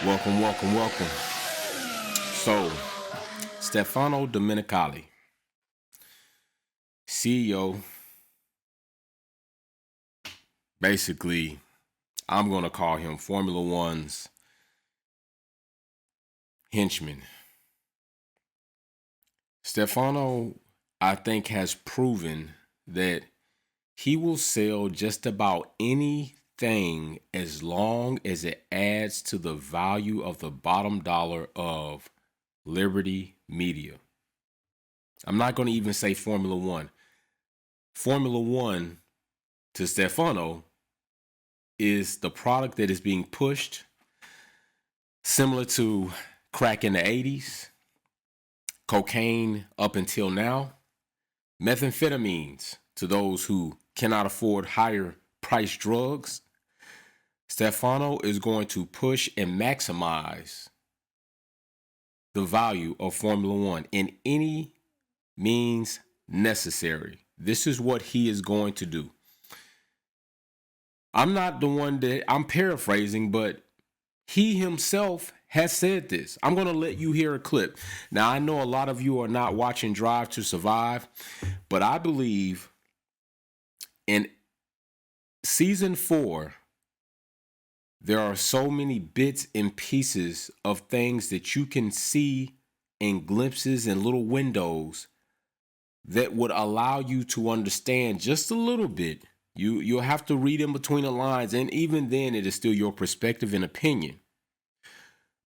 Welcome, welcome, welcome. So, Stefano Domenicali, CEO, basically, I'm going to call him Formula One's henchman. Stefano, I think, has proven that he will sell just about anything as long as it adds to the value of the bottom dollar of Liberty Media. I'm not going to even say Formula One. Formula One to Stefano is the product that is being pushed, similar to crack in the 80s, cocaine up until now, methamphetamines to those who cannot afford higher priced drugs. Stefano is going to push and maximize the value of Formula One in any means necessary. This is what he is going to do. I'm not the one that I'm paraphrasing, but he himself has said this. I'm going to let you hear a clip. Now, I know a lot of you are not watching Drive to Survive, but I believe in season 4, there are so many bits and pieces of things that you can see in glimpses and little windows that would allow you to understand just a little bit. You'll have to read in between the lines, and even then it is still your perspective and opinion.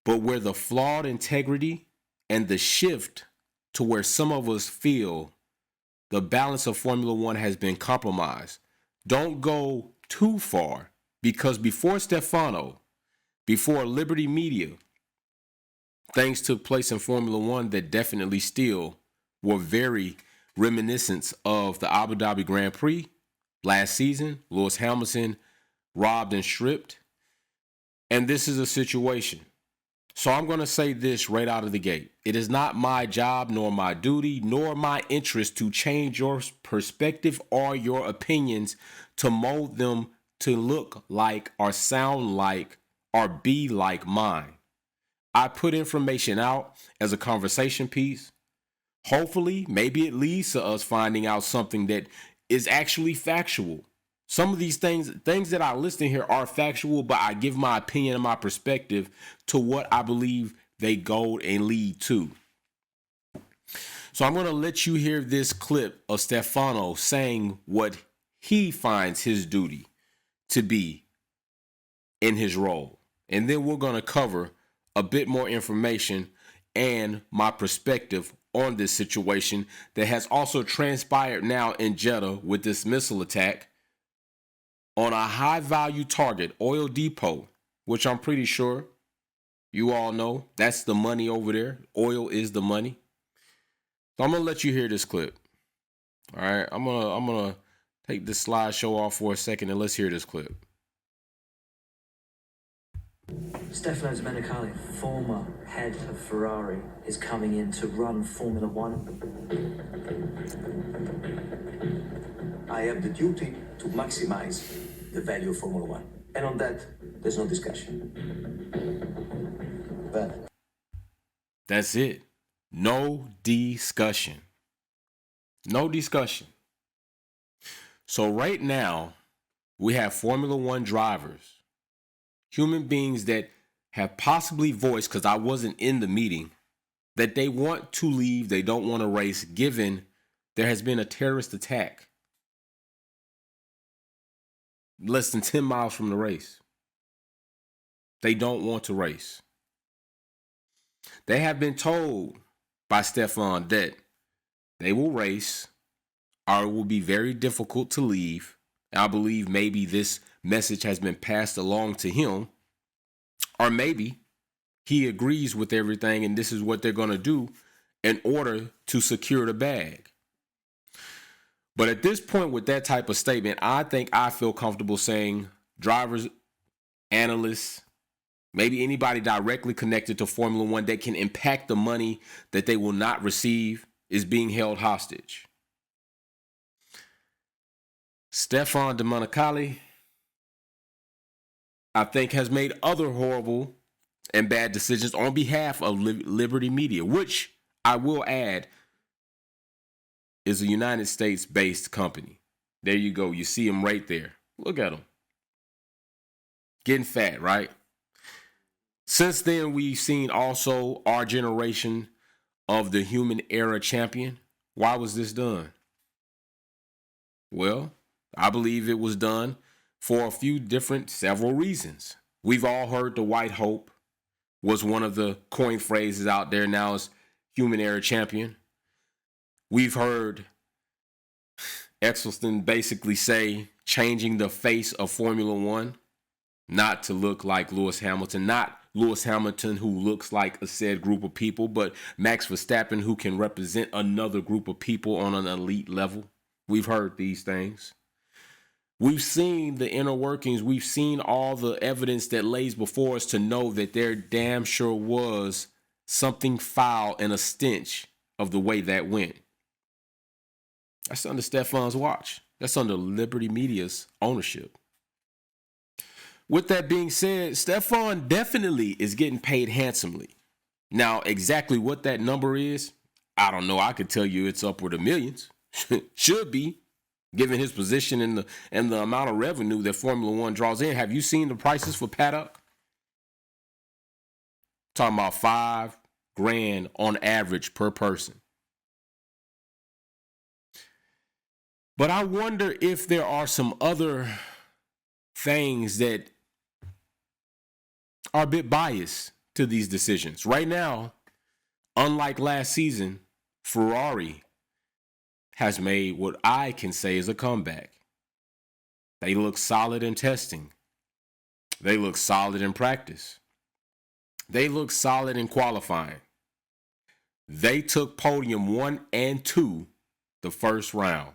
But where the flawed integrity and the shift to where some of us feel the balance of Formula One has been compromised. Don't go too far, because before Stefano, before Liberty Media, things took place in Formula One that definitely still were very reminiscent of the Abu Dhabi Grand Prix last season. Lewis Hamilton robbed and stripped. And this is a situation. So I'm going to say this right out of the gate. It is not my job, nor my duty, nor my interest to change your perspective or your opinions to mold them to look like or sound like or be like mine. I put information out as a conversation piece. Hopefully, maybe it leads to us finding out something that is actually factual. Some of these things that I list in here are factual, but I give my opinion and my perspective to what I believe they go and lead to. So I'm going to let you hear this clip of Stefano saying what he finds his duty to be in his role. And then we're going to cover a bit more information and my perspective on this situation that has also transpired now in Jeddah with this missile attack on a high value target, Oil Depot, which I'm pretty sure you all know that's the money over there. Oil is the money. So I'm going to let you hear this clip. All right. I'm going to take this slideshow off for a second and let's hear this clip. Stefano Domenicali, former head of Ferrari, is coming in to run Formula One. I have the duty to maximize the value of Formula One. And on that, there's no discussion. But That's it. No discussion. No discussion. So right now, we have Formula One drivers, human beings that have possibly voiced, because I wasn't in the meeting, that they want to leave, they don't want to race, given there has been a terrorist attack less than 10 miles from the race. They don't want to race. They have been told by Stefan that they will race or it will be very difficult to leave. I believe maybe this message has been passed along to him, or maybe he agrees with everything and this is what they're going to do in order to secure the bag. But at this point, with that type of statement, I think I feel comfortable saying drivers, analysts, maybe anybody directly connected to Formula One that can impact the money that they will not receive is being held hostage. Stefano Domenicali, I think, has made other horrible and bad decisions on behalf of Liberty Media, which I will add is a United States-based company. There you go. You see them right there. Look at them. Getting fat, right? Since then, we've seen also our generation of the human era champion. Why was this done? Well, I believe it was done for several reasons. We've all heard the White Hope was one of the coined phrases out there now as human era champion. We've heard Eccleston basically say changing the face of Formula One, not to look like Lewis Hamilton, not Lewis Hamilton who looks like a said group of people, but Max Verstappen who can represent another group of people on an elite level. We've heard these things. We've seen the inner workings. We've seen all the evidence that lays before us to know that there damn sure was something foul and a stench of the way that went. That's under Stefan's watch. That's under Liberty Media's ownership. With that being said, Stefan definitely is getting paid handsomely. Now, exactly what that number is, I don't know. I could tell you it's upward of millions. Should be, given his position and the amount of revenue that Formula One draws in. Have you seen the prices for paddock? Talking about $5,000 on average per person. But I wonder if there are some other things that are a bit biased to these decisions. Right now, unlike last season, Ferrari has made what I can say is a comeback. They look solid in testing. They look solid in practice. They look solid in qualifying. They took podium 1 and 2 the first round.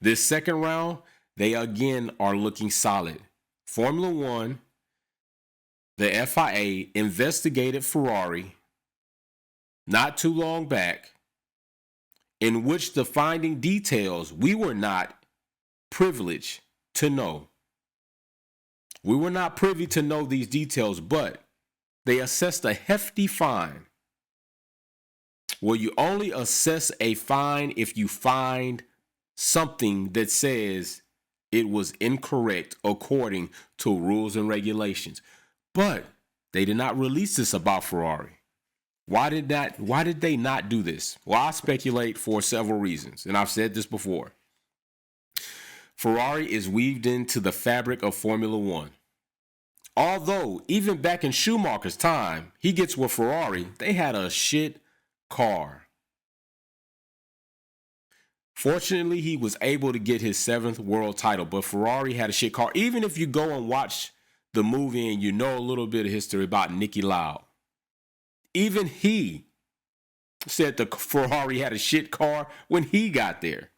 This second round, they again are looking solid. Formula One, the FIA investigated Ferrari not too long back, in which the finding details we were not privileged to know. We were not privy to know these details, but they assessed a hefty fine. Well, you only assess a fine if you find something that says it was incorrect according to rules and regulations. But they did not release this about Ferrari. Why did they not do this? Well, I speculate for several reasons, and I've said this before. Ferrari is weaved into the fabric of Formula One. Although, even back in Schumacher's time, he gets with Ferrari, they had a shit car. Fortunately, he was able to get his 7th world title, but Ferrari had a shit car. Even if you go and watch the movie and you know a little bit of history about Niki Lauda, even he said the Ferrari had a shit car when he got there.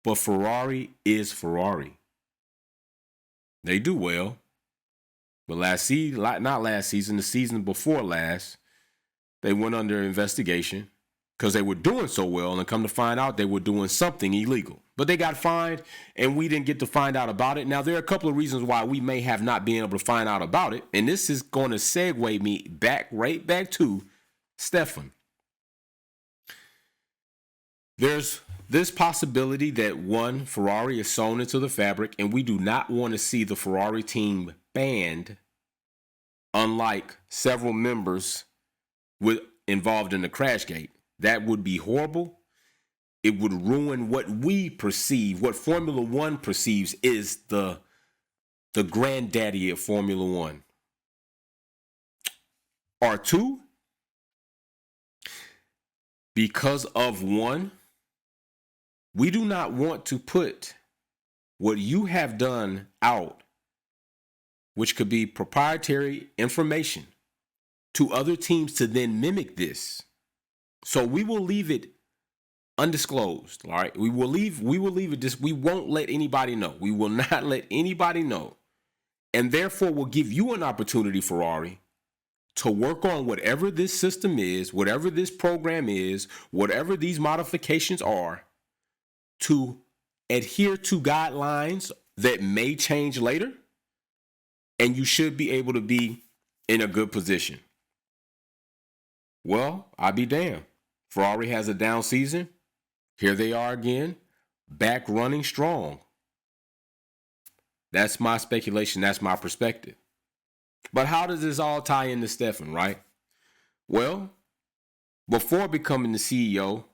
But Ferrari is Ferrari. They do well. But not last season, the season before last, they went under investigation because they were doing so well, and come to find out they were doing something illegal. But they got fined, and we didn't get to find out about it. Now, there are a couple of reasons why we may have not been able to find out about it, and this is going to segue me right back to Stefan. There's this possibility that, one, Ferrari is sewn into the fabric, and we do not want to see the Ferrari team banned, unlike several members involved in the crash gate. That would be horrible. It would ruin what we perceive, what Formula One perceives is the granddaddy of Formula One. Or two, because of one, we do not want to put what you have done out, which could be proprietary information, to other teams to then mimic this. So we will leave it undisclosed. All right. We will leave it this. We won't let anybody know. We will not let anybody know. And therefore will give you an opportunity, Ferrari, to work on whatever this system is, whatever this program is, whatever these modifications are, to adhere to guidelines that may change later. And you should be able to be in a good position. Well, I'll be damned. Ferrari has a down season. Here they are again, back running strong. That's my speculation. That's my perspective. But how does this all tie into Stefan, right? Well, before becoming the CEO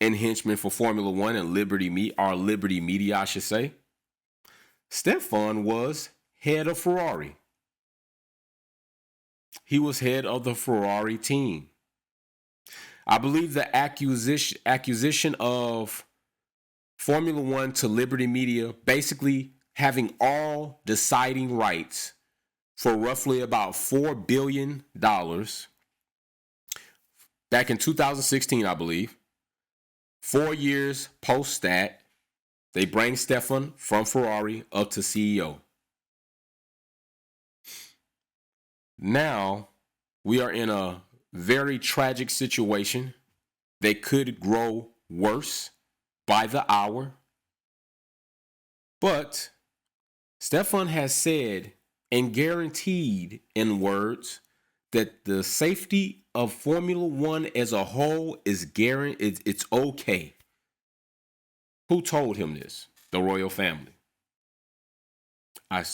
and henchman for Formula One and Liberty Media, I should say, Stefan was head of Ferrari. He was head of the Ferrari team. I believe the acquisition of Formula One to Liberty Media, basically having all deciding rights for roughly about $4 billion back in 2016, I believe. 4 years post that, they bring Stefan from Ferrari up to CEO. Now, we are in a very tragic situation that could grow worse by the hour. But Stefan has said and guaranteed in words that the safety of Formula One as a whole is guaranteed. It's okay. Who told him this? The royal family. They're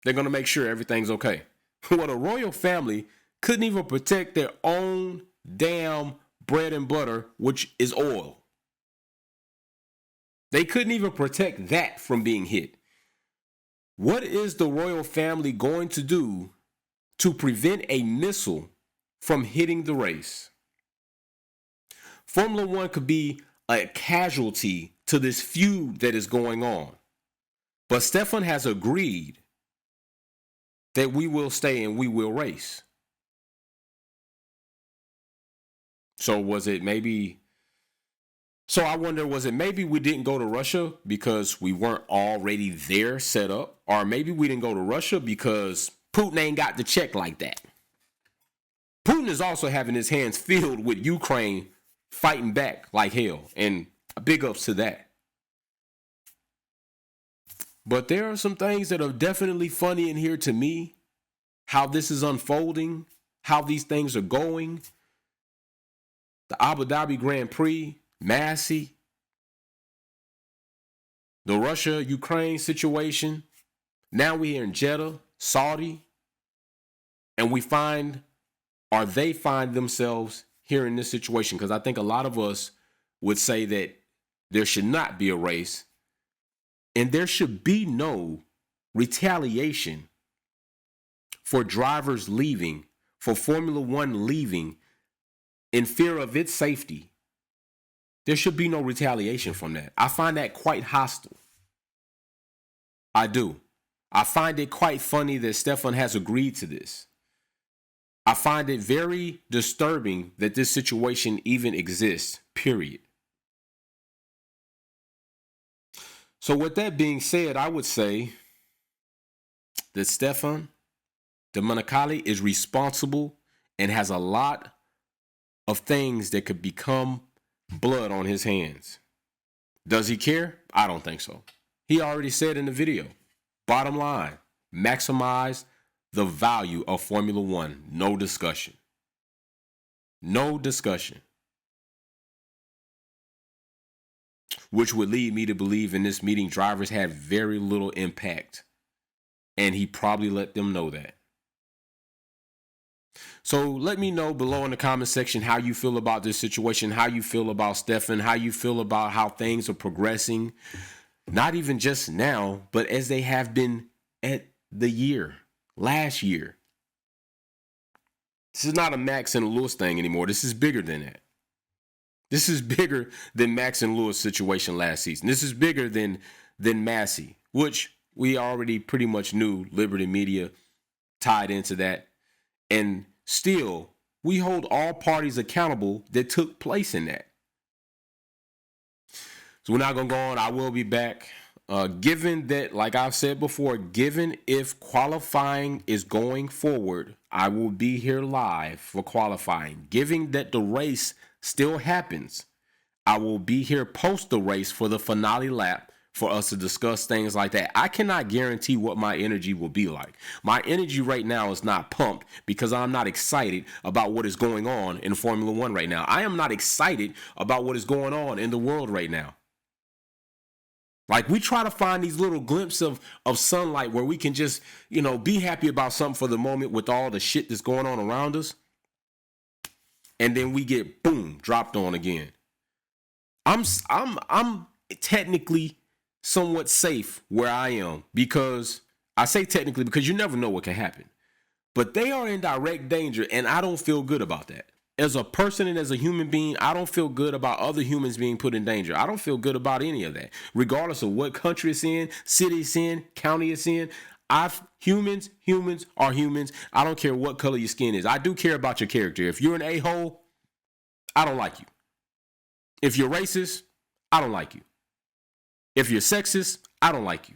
going to make sure everything's okay. Well, the royal family couldn't even protect their own damn bread and butter, which is oil. They couldn't even protect that from being hit. What is the royal family going to do to prevent a missile from hitting the race? Formula One could be a casualty to this feud that is going on. But Stefan has agreed that we will stay and we will race. So I wonder, was it maybe we didn't go to Russia because we weren't already there set up? Or maybe we didn't go to Russia because Putin ain't got the check like that. Putin is also having his hands filled with Ukraine fighting back like hell. And big ups to that. But there are some things that are definitely funny in here to me. How this is unfolding. How these things are going. The Abu Dhabi Grand Prix. Massey. The Russia-Ukraine situation. Now we're in Jeddah, Saudi. And they find themselves here in this situation. Because I think a lot of us would say that there should not be a race. And there should be no retaliation for drivers leaving, for Formula One leaving in fear of its safety. There should be no retaliation from that. I find that quite hostile. I do. I find it quite funny that Stefan has agreed to this. I find it very disturbing that this situation even exists, period. So with that being said, I would say that Stefan DOMENICALI is responsible and has a lot of things that could become blood on his hands. Does he care? I don't think so. He already said in the video, bottom line, maximize the value of Formula One. No discussion. No discussion. Which would lead me to believe in this meeting, drivers had very little impact. And he probably let them know that. So let me know below in the comment section how you feel about this situation, how you feel about Stefan, how you feel about how things are progressing. Not even just now, but as they have been at last year. This is not a Max and Lewis thing anymore. This is bigger than that. This is bigger than Max and Lewis situation last season. This is bigger than Massey, which we already pretty much knew Liberty Media tied into that. And still, we hold all parties accountable that took place in that. So we're not going to go on. I will be back. Given that, like I've said before, given if qualifying is going forward, I will be here live for qualifying. Given that the race still happens, I will be here post the race for the finale lap for us to discuss things like that. I cannot guarantee what my energy will be like. My energy right now is not pumped because I'm not excited about what is going on in Formula One right now. I am not excited about what is going on in the world right now. Like, we try to find these little glimpses of sunlight where we can just, be happy about something for the moment with all the shit that's going on around us. And then we get, boom, dropped on again. I'm technically somewhat safe where I am, because I say technically because you never know what can happen. But they are in direct danger, and I don't feel good about that. As a person and as a human being, I don't feel good about other humans being put in danger. I don't feel good about any of that, regardless of what country it's in, city it's in, county it's in. Humans are humans. I don't care what color your skin is. I do care about your character. If you're an a-hole, I don't like you. If you're racist, I don't like you. If you're sexist, I don't like you.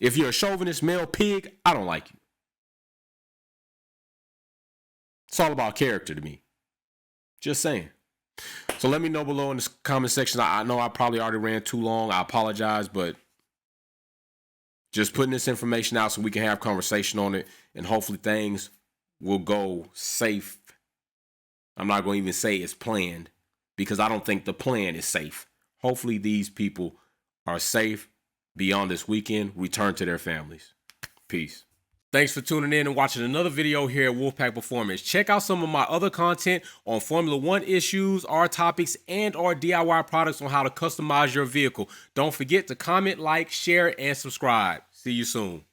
If you're a chauvinist male pig, I don't like you. It's all about character to me. Just saying. So let me know below in the comment section. I know I probably already ran too long. I apologize, but just putting this information out so we can have conversation on it, and hopefully things will go safe. I'm not going to even say it's planned, because I don't think the plan is safe. Hopefully these people are safe beyond this weekend, return to their families. Peace. Thanks for tuning in and watching another video here at Wolfpack Performance. Check out some of my other content on Formula One issues, our topics, and our DIY products on how to customize your vehicle. Don't forget to comment, like, share, and subscribe. See you soon.